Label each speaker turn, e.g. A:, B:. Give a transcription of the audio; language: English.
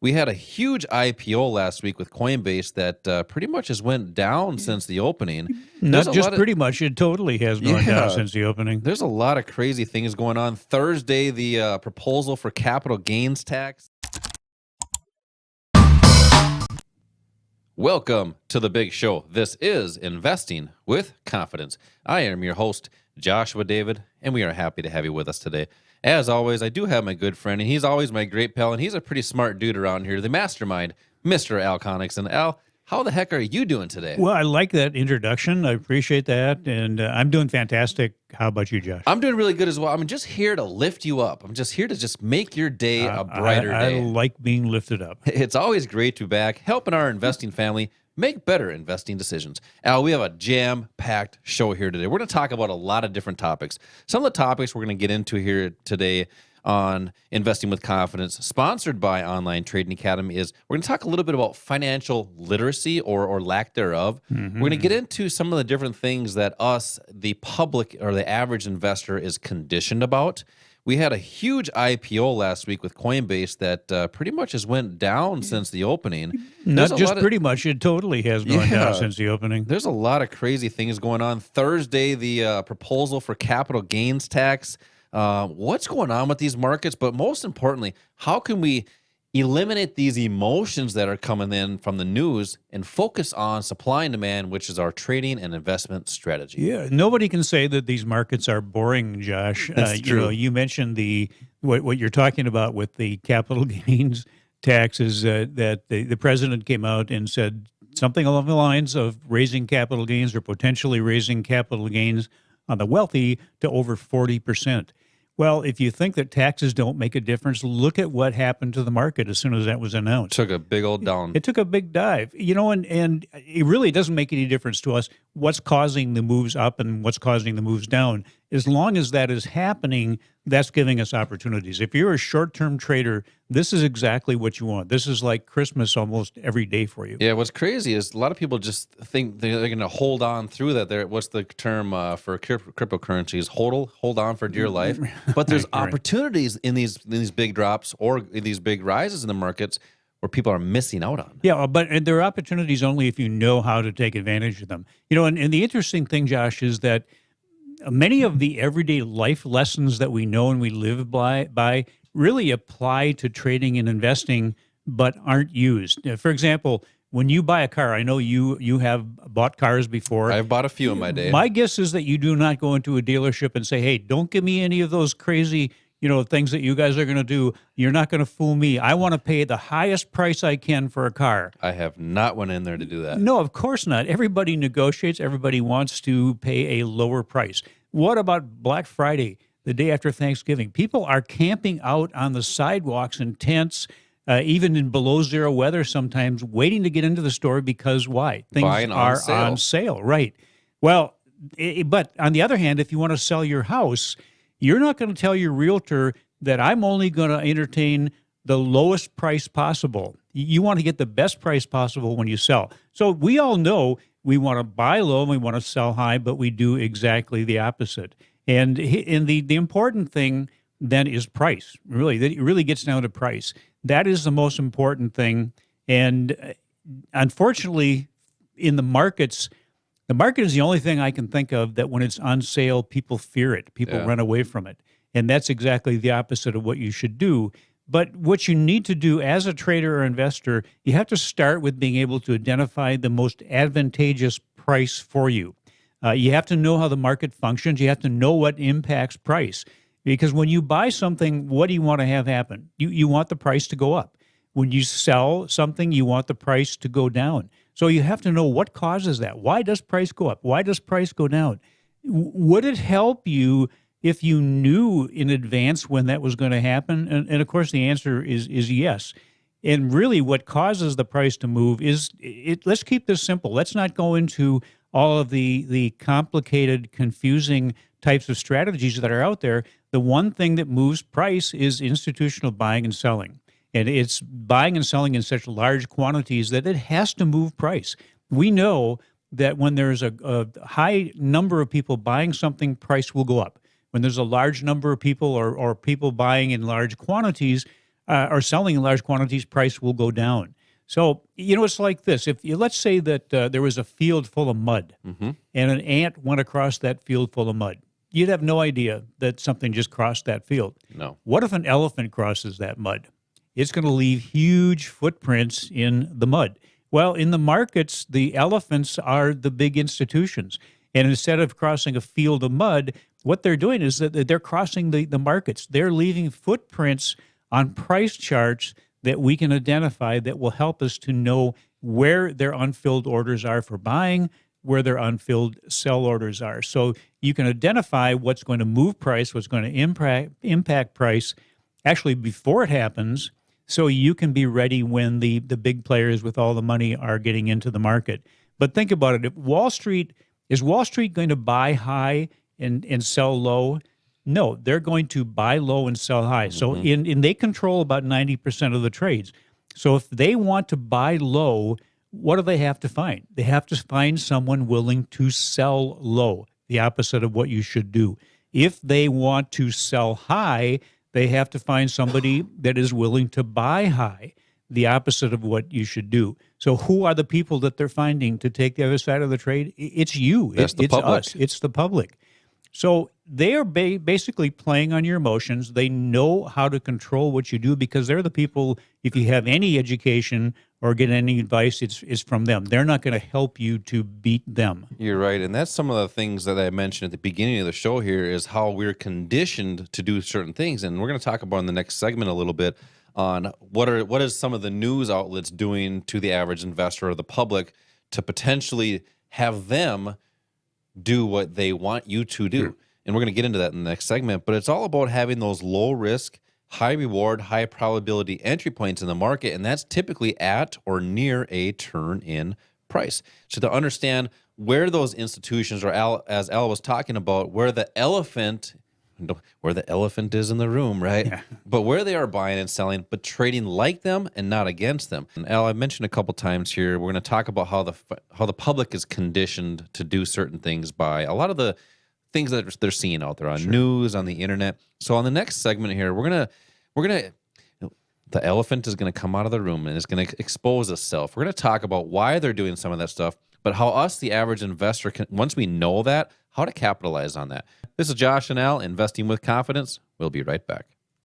A: We had a huge IPO last week with Coinbase that pretty much has went down since the opening. There's
B: Not
A: a
B: just
A: lot of
B: pretty much, it totally has gone down
A: yeah,
B: since the opening.
A: there's a lot of crazy things going on. Thursday, the proposal for capital gains tax. Welcome to the big show. This is Investing with Confidence. I am your host, Joshua David, and we are happy to have you with us today. As always, I do have my good friend, and he's always my great pal, and he's a pretty smart dude around here, the mastermind, Mr. Al Connickson. Al, how the heck are you doing today?
B: Well, I like that introduction. I appreciate that. And I'm doing fantastic. How about you, Josh?
A: I'm doing really good as well. I'm just here to lift you up. I'm just here to just make your day a brighter
B: I
A: day.
B: like being lifted up.
A: It's always great to be back, helping our investing family make better investing decisions. Al, we have a jam-packed show here today. We're going to talk about a lot of different topics. Some of the topics we're going to get into here today on Investing with Confidence, sponsored by Online Trading Academy, is we're going to talk a little bit about financial literacy or lack thereof. We're going to get into some of the different things that us, the public or the average investor, is conditioned about. We had a huge IPO last week with Coinbase that pretty much has went down since the opening.
B: Not just pretty much, it totally has gone down since the opening.
A: There's a lot of crazy things going on. Thursday, the proposal for capital gains tax. What's going on with these markets? But most importantly, how can we eliminate these emotions that are coming in from the news and focus on supply and demand, which is our trading and investment strategy?
B: Yeah, nobody can say that these markets are boring, Josh.
A: That's true.
B: You mentioned what you're talking about with the capital gains taxes that the president came out and said something along the lines of raising capital gains or potentially raising capital gains on the wealthy to over 40%. Well, if you think that taxes don't make a difference, look at what happened to the market as soon as that was announced.
A: Took a big old down.
B: It took a big dive, and it really doesn't make any difference to us what's causing the moves up and what's causing the moves down. As long as that is happening, that's giving us opportunities. If you're a short-term trader, this is exactly what you want. This is like Christmas almost every day for you.
A: Yeah, what's crazy is a lot of people just think they're going to hold on through that. What's the term for cryptocurrencies? Hold on for dear life. But there's
B: Right.
A: opportunities in these big drops or in these big rises in the markets where people are missing out on.
B: Yeah, but there are opportunities only if you know how to take advantage of them. And the interesting thing, Josh, is that many of the everyday life lessons that we know and we live by really apply to trading and investing, but aren't used. For example, when you buy a car, I know you have bought cars before.
A: I've bought a few in my day.
B: My guess is that you do not go into a dealership and say, "Hey, don't give me any of those crazy, things that you guys are going to do. You're not going to fool me. I want to pay the highest price I can for a car."
A: I have not went in there to do that.
B: No, of course not. Everybody negotiates. Everybody wants to pay a lower price. What about Black Friday, the day after Thanksgiving? People are camping out on the sidewalks in tents, even in below zero weather sometimes, waiting to get into the store because why? Things
A: Buying on
B: are
A: sale.
B: on sale, right? Well, but on the other hand, if you want to sell your house, you're not going to tell your realtor that I'm only going to entertain the lowest price possible. You want to get the best price possible when you sell. So we all know we want to buy low and we want to sell high, but we do exactly the opposite. And the important thing then is price. Really, it really gets down to price. That is the most important thing. And unfortunately, in the markets, the market is the only thing I can think of that when it's on sale, people fear it. People run away from it. And that's exactly the opposite of what you should do. But what you need to do as a trader or investor, you have to start with being able to identify the most advantageous price for you. You have to know how the market functions. You have to know what impacts price. Because when you buy something, what do you want to have happen? You want the price to go up. When you sell something, you want the price to go down. So you have to know what causes that. Why does price go up? Why does price go down? Would it help you if you knew in advance when that was going to happen? And of course, the answer is yes. And really what causes the price to move is, let's keep this simple. Let's not go into all of the complicated, confusing types of strategies that are out there. The one thing that moves price is institutional buying and selling. And it's buying and selling in such large quantities that it has to move price. We know that when there's a high number of people buying something, price will go up. When there's a large number of people or people buying in large quantities, or selling in large quantities, price will go down. So, it's like this. If you, let's say that there was a field full of mud and an ant went across that field full of mud, you'd have no idea that something just crossed that field.
A: No.
B: What if an elephant crosses that mud? It's going to leave huge footprints in the mud. Well, in the markets, the elephants are the big institutions. And instead of crossing a field of mud, what they're doing is that they're crossing the markets. They're leaving footprints on price charts that we can identify that will help us to know where their unfilled orders are for buying, where their unfilled sell orders are. So you can identify what's going to move price, what's going to impact price actually before it happens, so you can be ready when the big players with all the money are getting into the market. But think about it. Is Wall Street going to buy high and sell low? No, they're going to buy low and sell high. So they control about 90% of the trades. So if they want to buy low, what do they have to find? They have to find someone willing to sell low, the opposite of what you should do. If they want to sell high, they have to find somebody that is willing to buy high, the opposite of what you should do. So who are the people that they're finding to take the other side of the trade? It's you.
A: That's the
B: it's
A: public.
B: us. It's the public. So they are basically playing on your emotions. They know how to control what you do because they're the people, if you have any education or get any advice, it's from them. They're not going to help you to beat them.
A: You're right. And that's some of the things that I mentioned at the beginning of the show here is how we're conditioned to do certain things. And we're going to talk about in the next segment a little bit on what is some of the news outlets doing to the average investor or the public to potentially have them do what they want you to do. Sure. And we're going to get into that in the next segment, but it's all about having those low risk, high reward, high probability entry points in the market, and that's typically at or near a turn in price. So to understand where those institutions are, as Al was talking about, where the elephant is in the room, right? Yeah. But where they are buying and selling, but trading like them and not against them. And Al, I mentioned a couple times here, we're going to talk about how the public is conditioned to do certain things by a lot of the things that they're seeing out there on news, on the internet. So on the next segment here, we're gonna the elephant is going to come out of the room and is going to expose itself. We're going to talk about why they're doing some of that stuff, but how us, the average investor, can, once we know that, how to capitalize on that. This is Josh and Al, Investing with Confidence. We'll be right back.